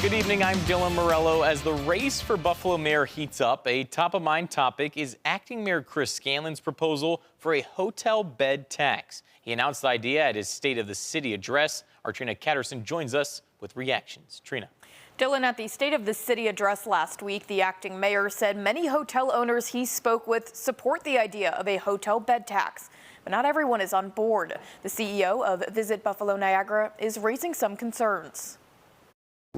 Good evening, I'm Dylan Morello. As the race for Buffalo mayor heats up, a top-of-mind topic is acting Mayor Chris Scanlon's proposal for a hotel bed tax. He announced the idea at his State of the City address. Our Trina Catterson joins us with reactions. Trina. Dylan, at the State of the City address last week, the acting mayor said many hotel owners he spoke with support the idea of a hotel bed tax. But not everyone is on board. The CEO of Visit Buffalo Niagara is raising some concerns.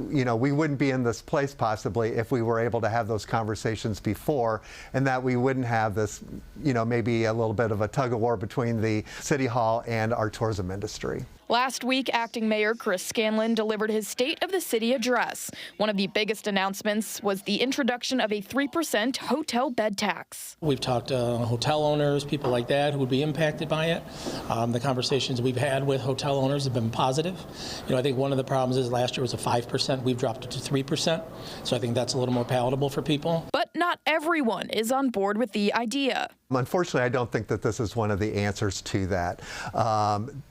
You know, we wouldn't be in this place possibly if we were able to have those conversations before, and that we wouldn't have this, you know, maybe a little bit of a tug of war between the City Hall and our tourism industry. Last week, acting mayor Chris Scanlon delivered his State of the City address. One of the biggest announcements was the introduction of a 3% hotel bed tax. We've talked to hotel owners, people like that who would be impacted by it. The conversations we've had with hotel owners have been positive. You know, I think one of the problems is last year was a 5%. We've dropped it to 3%. So I think that's a little more palatable for people. But not everyone is on board with the idea. Unfortunately, I don't think that this is one of the answers to that.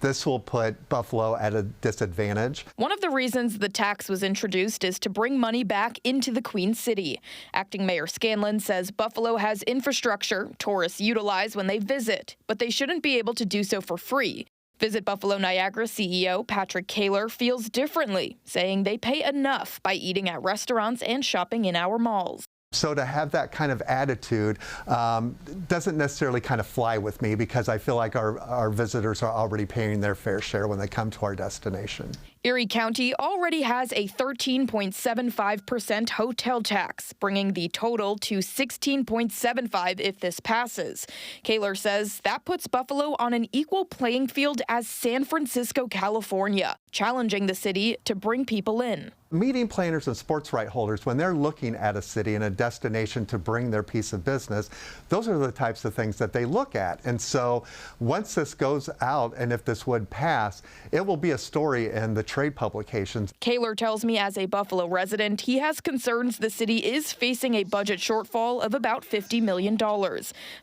This will put Buffalo at a disadvantage. One of the reasons the tax was introduced is to bring money back into the Queen City. Acting Mayor Scanlon says Buffalo has infrastructure tourists utilize when they visit, but they shouldn't be able to do so for free. Visit Buffalo Niagara CEO Patrick Kaler feels differently, saying they pay enough by eating at restaurants and shopping in our malls. So to have that kind of attitude doesn't necessarily kind of fly with me, because I feel like our visitors are already paying their fair share when they come to our destination. Erie County already has a 13.75% hotel tax, bringing the total to 16.75% if this passes. Kaler says that puts Buffalo on an equal playing field as San Francisco, California, challenging the city to bring people in. Meeting planners and sports right holders, when they're looking at a city and a destination to bring their piece of business, those are the types of things that they look at. And so once this goes out, and if this would pass, it will be a story in the trade publications. Kaler tells me as a Buffalo resident, he has concerns the city is facing a budget shortfall of about $50 million.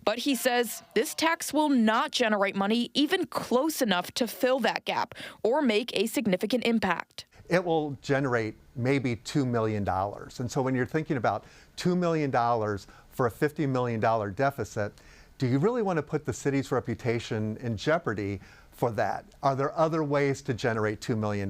But he says this tax will not generate money even close enough to fill that gap or make a significant impact. It will generate maybe $2 million. And so when you're thinking about $2 million for a $50 million deficit, do you really want to put the city's reputation in jeopardy for that? Are there other ways to generate $2 million?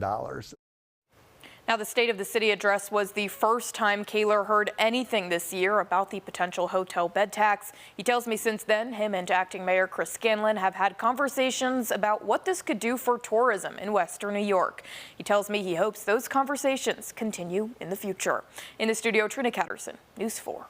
Now, the State of the City address was the first time Kaler heard anything this year about the potential hotel bed tax. He tells me since then, him and acting Mayor Chris Scanlon have had conversations about what this could do for tourism in Western New York. He tells me he hopes those conversations continue in the future. In the studio, Trina Catterson, News 4.